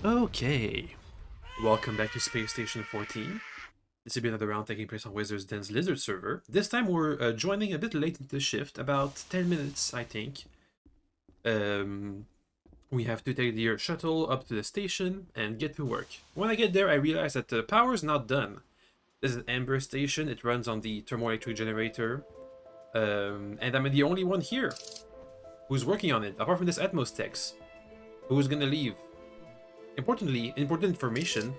Okay, welcome back to Space Station 14. This will be another round taking place on Wizard's Den's Lizard server. This time we're joining a bit late into the shift, about 10 minutes, I think. We have to take the shuttle up to the station and get to work. When I get there, I realize that the power is not done. This is an Ember station, it runs on the thermoelectric generator. And I'm the only one here who's working on it, apart from this Atmos techs, who's gonna leave. Importantly, important information,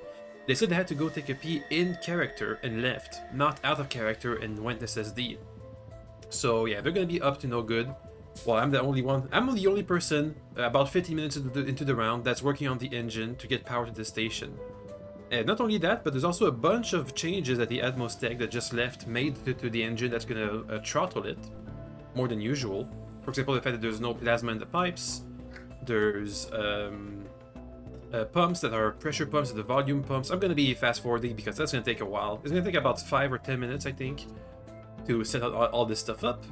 they said they had to go take a pee in character and left, not out of character and went SSD. So yeah, they're gonna be up to no good. Well, I'm the only person about 15 minutes into the round that's working on the engine to get power to the station. And not only that, but there's also a bunch of changes that the Atmos tech that just left made to the engine that's gonna throttle it more than usual. For example, the fact that there's no plasma in the pipes, there's pumps that are pressure pumps, the volume pumps. I'm going to be fast forwarding because that's going to take a while. It's going to take about 5 or 10 minutes, I think, to set all this stuff up.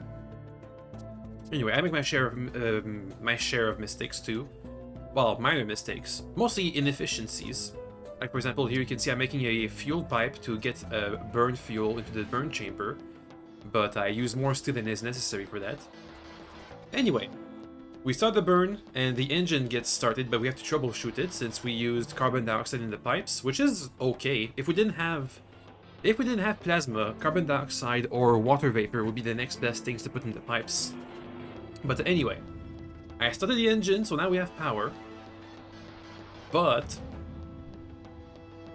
Anyway, I make my share of mistakes too. Well, minor mistakes, mostly inefficiencies. Like for example, here you can see I'm making a fuel pipe to get burn fuel into the burn chamber, but I use more steel than is necessary for that. Anyway. We start the burn, and the engine gets started, but we have to troubleshoot it since we used carbon dioxide in the pipes, which is okay. If we didn't have plasma, carbon dioxide or water vapor would be the next best things to put in the pipes. But anyway, I started the engine, so now we have power. But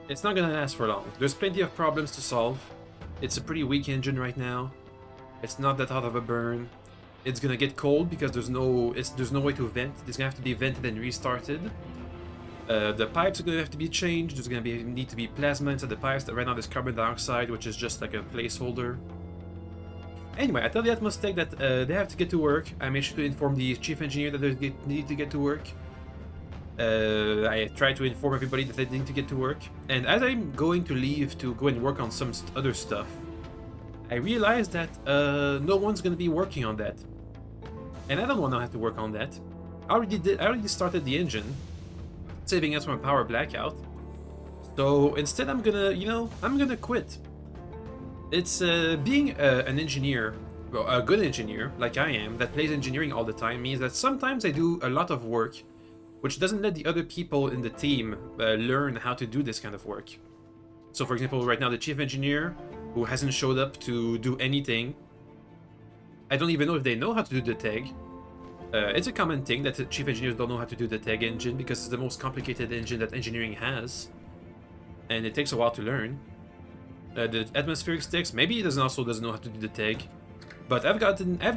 it's not gonna last for long. There's plenty of problems to solve. It's a pretty weak engine right now. It's not that hot of a burn. It's gonna get cold because there's no way to vent. It's gonna have to be vented and restarted. The pipes are gonna have to be changed. There's gonna need to be plasma inside the pipes. That right now there's carbon dioxide, which is just like a placeholder. Anyway, I tell the Atmos tech that they have to get to work. I make sure to inform the chief engineer that they need to get to work. I try to inform everybody that they need to get to work. And as I'm going to leave to go and work on some other stuff, I realized that no one's gonna be working on that. And I don't want to have to work on that. I already started the engine, saving us from a power blackout. So instead I'm gonna quit. It's being an engineer, well, a good engineer, like I am, that plays engineering all the time, means that sometimes I do a lot of work, which doesn't let the other people in the team learn how to do this kind of work. So for example, right now the chief engineer, who hasn't showed up to do anything. I don't even know if they know how to do the tag. It's a common thing that the chief engineers don't know how to do the tag engine because it's the most complicated engine that engineering has. And it takes a while to learn. The atmospheric sticks, maybe he doesn't know how to do the tag. But I've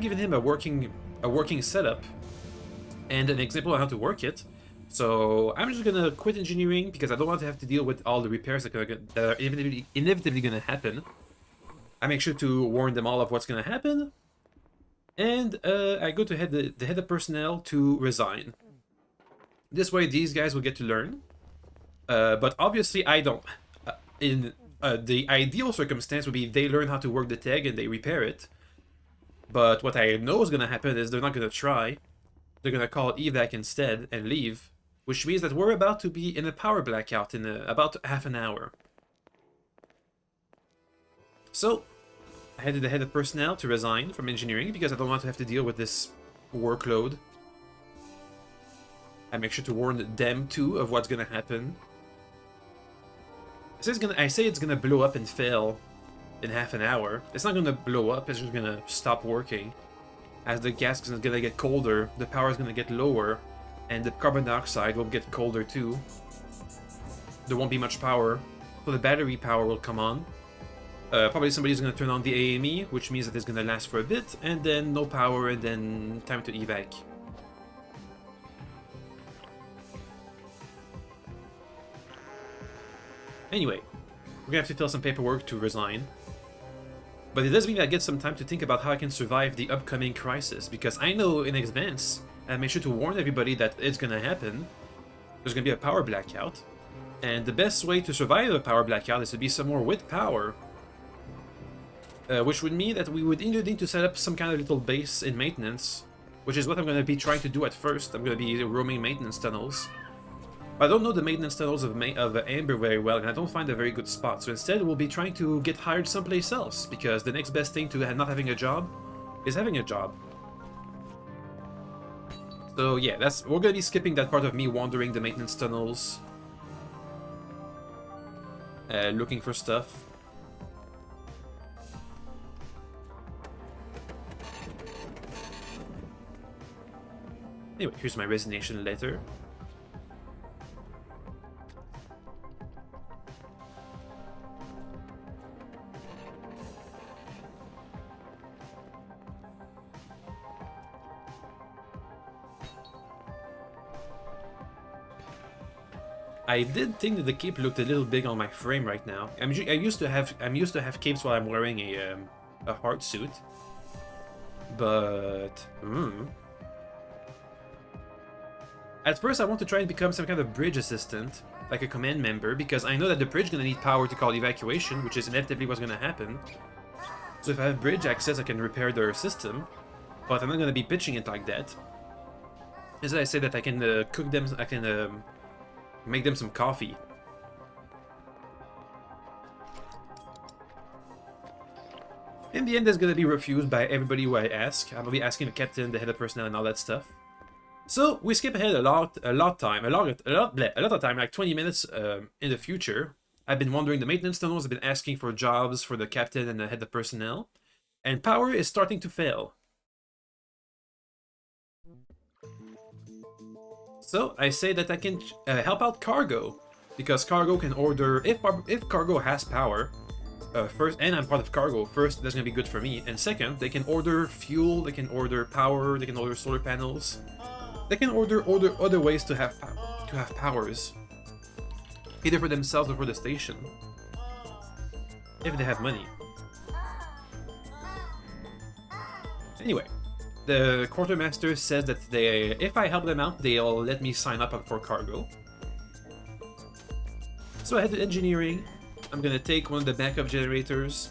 given him a working setup and an example on how to work it. So I'm just gonna quit engineering because I don't want to have to deal with all the repairs that are inevitably gonna happen. I make sure to warn them all of what's gonna happen, and I go to the head of personnel to resign. This way, these guys will get to learn, but obviously I don't. In the ideal circumstance would be they learn how to work the tag and they repair it. But what I know is gonna happen is they're not gonna try. They're gonna call evac instead and leave, which means that we're about to be in a power blackout in about half an hour. So, I headed the head of personnel to resign from engineering because I don't want to have to deal with this workload. I make sure to warn them too of what's gonna happen. I say it's gonna blow up and fail in half an hour. It's not gonna blow up, it's just gonna stop working. As the gas is gonna get colder, the power is gonna get lower, and the carbon dioxide will get colder too. There won't be much power, so the battery power will come on. Probably somebody's gonna turn on the AME, which means that it's gonna last for a bit, and then no power, and then time to evac. Anyway, we're gonna have to fill some paperwork to resign. But it does mean I get some time to think about how I can survive the upcoming crisis, because I know in advance, and I make sure to warn everybody that it's gonna happen. There's gonna be a power blackout, and the best way to survive a power blackout is to be somewhere with power. Which would mean that we would either need to set up some kind of little base in maintenance, which is what I'm gonna be trying to do at first. I'm gonna be roaming maintenance tunnels. I don't know the maintenance tunnels of Amber very well, and I don't find a very good spot. So instead, we'll be trying to get hired someplace else, because the next best thing to not having a job is having a job. So yeah, we're gonna be skipping that part of me wandering the maintenance tunnels, looking for stuff. Anyway, here's my resignation letter. I did think that the cape looked a little big on my frame right now. I'm used to have capes while I'm wearing a hard suit, but at first I want to try and become some kind of bridge assistant, like a command member, because I know that the bridge is gonna need power to call evacuation, which is inevitably what's gonna happen. So if I have bridge access, I can repair their system, but I'm not gonna be pitching it like that. As I say that I can cook them, I can make them some coffee. In the end, that's gonna be refused by everybody who I ask. I'm gonna be asking the captain, the head of personnel, and all that stuff. So we skip ahead a lot of time, like 20 minutes in the future. I've been wandering the maintenance tunnels. I've been asking for jobs for the captain and the head of personnel, and power is starting to fail. So I say that I can help out Cargo, because Cargo can order, if Cargo has power, first, and I'm part of Cargo, first, that's gonna be good for me, and second, they can order fuel, they can order power, they can order solar panels, they can order other ways to have powers, either for themselves or for the station, if they have money. Anyway. The quartermaster says that if I help them out, they'll let me sign up for Cargo. So I head to engineering. I'm gonna take one of the backup generators.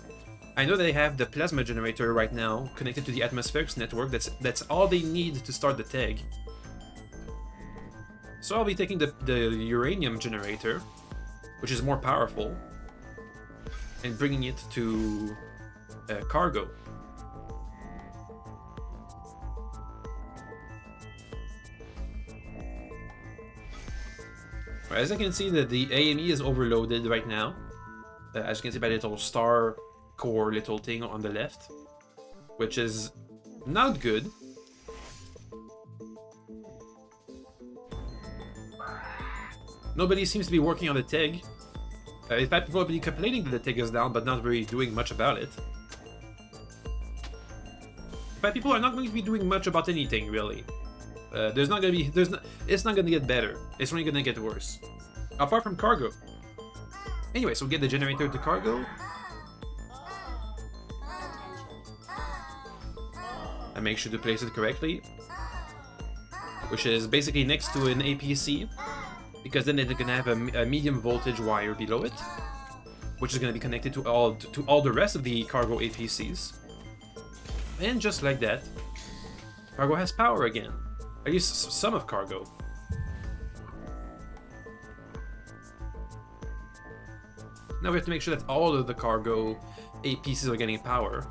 I know they have the plasma generator right now connected to the atmospherics network. That's all they need to start the tag. So I'll be taking the uranium generator, which is more powerful, and bringing it to Cargo. As I can see, that the AME is overloaded right now. As you can see by the little star core little thing on the left, which is not good. Nobody seems to be working on the TEG. In fact, people will be complaining that the TEG is down, but not really doing much about it. In fact, people are not going to be doing much about anything, really. It's not gonna get better. It's only gonna get worse. Apart from Cargo. Anyway, so we get the generator to Cargo. And make sure to place it correctly. Which is basically next to an APC. Because then they're gonna have a medium voltage wire below it. Which is gonna be connected to all the rest of the Cargo APCs. And just like that, Cargo has power again. At least some of Cargo. Now we have to make sure that all of the Cargo APCs are getting power.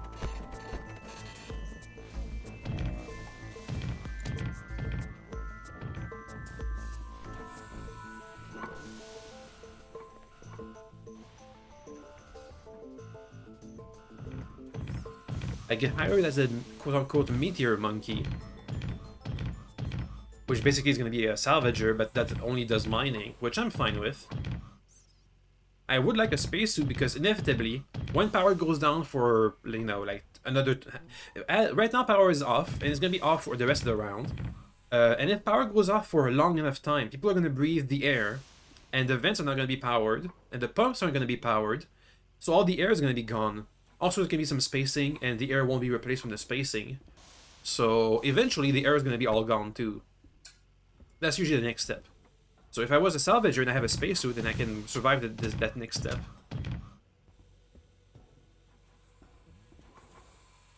I get hired as a quote-unquote meteor monkey, which basically is going to be a salvager, but that only does mining, which I'm fine with. I would like a spacesuit because inevitably, when power goes down for, you know, like another... right now power is off, and it's going to be off for the rest of the round. And if power goes off for a long enough time, people are going to breathe the air, and the vents are not going to be powered, and the pumps aren't going to be powered, so all the air is going to be gone. Also, there's going to be some spacing, and the air won't be replaced from the spacing. So eventually, the air is going to be all gone too. That's usually the next step. So if I was a salvager and I have a spacesuit, then I can survive that next step.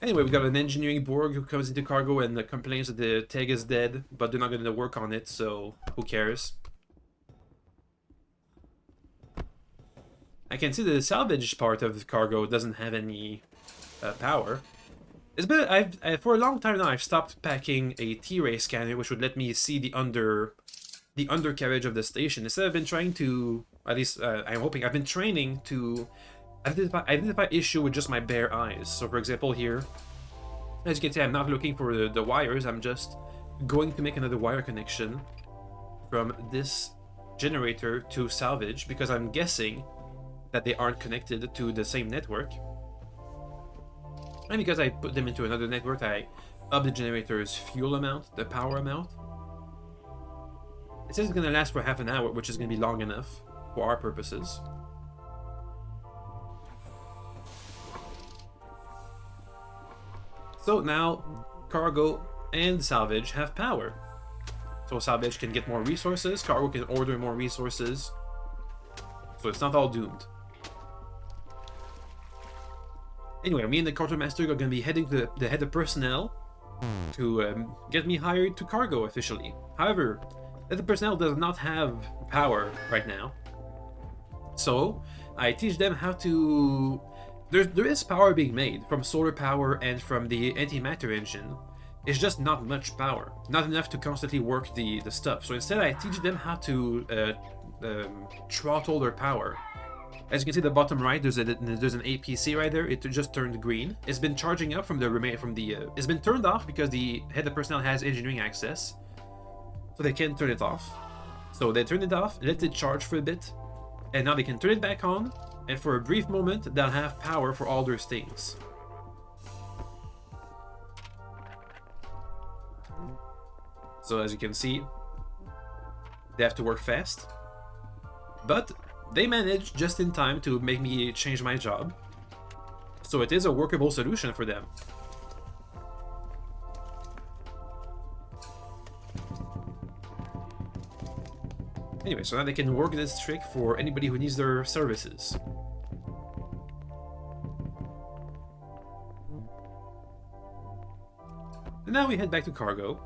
Anyway, we got an engineering Borg who comes into Cargo and complains that the tag is dead, but they're not going to work on it, so who cares? I can see the salvage part of the cargo doesn't have any power. It's been for a long time now. I've stopped packing a T-ray scanner, which would let me see the undercarriage of the station. Instead, I've been trying to, at least I'm hoping, I've been training to identify issue with just my bare eyes. So, for example, here, as you can see, I'm not looking for the wires. I'm just going to make another wire connection from this generator to salvage because I'm guessing that they aren't connected to the same network. And because I put them into another network, I up the generator's fuel amount, the power amount. It says it's going to last for half an hour, which is going to be long enough for our purposes. So now, cargo and salvage have power. So salvage can get more resources, cargo can order more resources. So it's not all doomed. Anyway, me and the quartermaster are going to be heading to the head of personnel to get me hired to cargo officially. However, the head of personnel does not have power right now. So I teach them how to... There is power being made from solar power and from the antimatter engine. It's just not much power. Not enough to constantly work the stuff. So instead I teach them how to throttle their power. As you can see at the bottom right, there's an APC right there. It just turned green. It's been charging up it's been turned off because the head of personnel has engineering access, so they can turn it off. So they turn it off, let it charge for a bit, and now they can turn it back on. And for a brief moment, they'll have power for all their things. So as you can see, they have to work fast, but they managed just in time to make me change my job. So it is a workable solution for them. Anyway, so now they can work this trick for anybody who needs their services. And now we head back to cargo.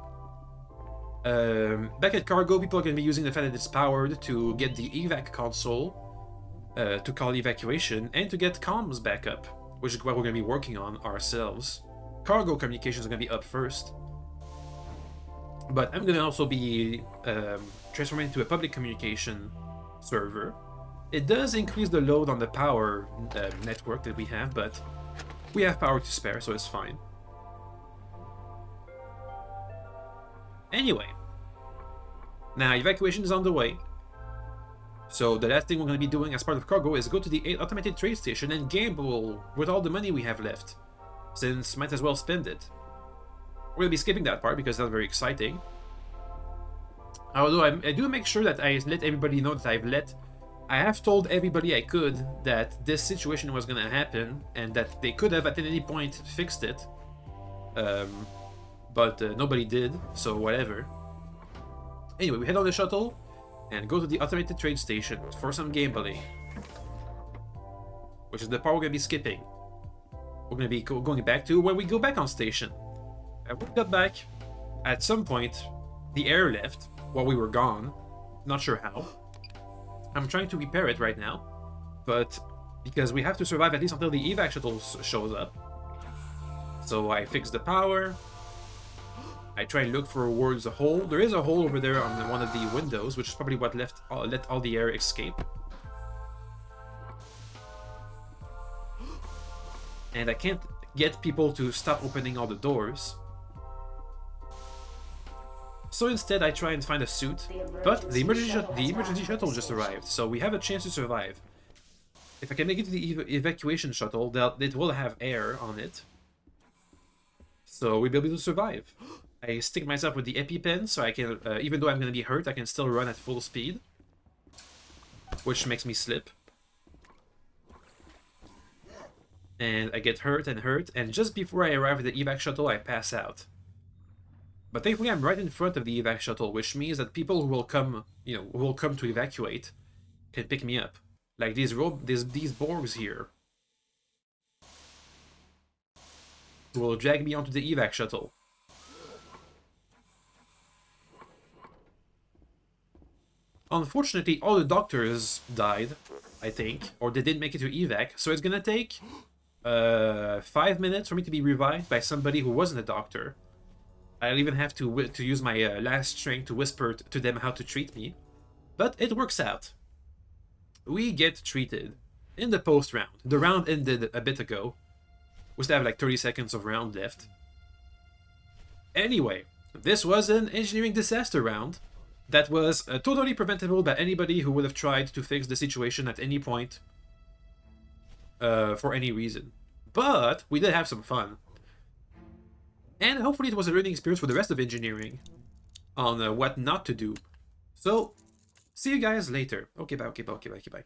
Back at cargo, people are going to be using the fact that it's powered to get the evac console, to call evacuation, and to get comms back up, which is what we're going to be working on ourselves. Cargo communications are going to be up first. But I'm going to also be transforming into a public communication server. It does increase the load on the power network that we have, but we have power to spare, so it's fine. Anyway, now evacuation is on the way. So the last thing we're going to be doing as part of cargo is go to the automated trade station and gamble with all the money we have left, since might as well spend it. We're going to be skipping that part because it's not very exciting. Although I do make sure that I let everybody know that I have told everybody I could that this situation was going to happen and that they could have at any point fixed it. But nobody did, so whatever. Anyway, we head on the shuttle and go to the automated trade station for some gambling, which is the part we're going to be skipping. We're going to be going back to when we go back on station. When we got back, at some point, the air left while we were gone. Not sure how. I'm trying to repair it right now, but because we have to survive at least until the evac shuttle shows up. So I fixed the power. I try and look for towards a hole. There is a hole over there on one of the windows, which is probably what let all the air escape. And I can't get people to stop opening all the doors. So instead, I try and find a suit, but the emergency shuttle just arrived, so we have a chance to survive. If I can make it to the evacuation shuttle, it will have air on it, so we'll be able to survive. I stick myself with the EpiPen, so I can, even though I'm going to be hurt, I can still run at full speed, which makes me slip. And I get hurt, and just before I arrive at the evac shuttle, I pass out. But thankfully, I'm right in front of the evac shuttle, which means that people who will come, who will come to evacuate, can pick me up, like these Borgs here, who will drag me onto the evac shuttle. Unfortunately, all the doctors died, I think, or they didn't make it to evac. So it's gonna take 5 minutes for me to be revived by somebody who wasn't a doctor. I'll even have to use my last strength to whisper to them how to treat me. But it works out. We get treated in the post round. The round ended a bit ago. We still have like 30 seconds of round left. Anyway, this was an engineering disaster round that was totally preventable by anybody who would have tried to fix the situation at any point for any reason. But we did have some fun. And hopefully it was a learning experience for the rest of engineering on what not to do. So, see you guys later. Okay, bye, okay, bye, okay, bye, okay, bye.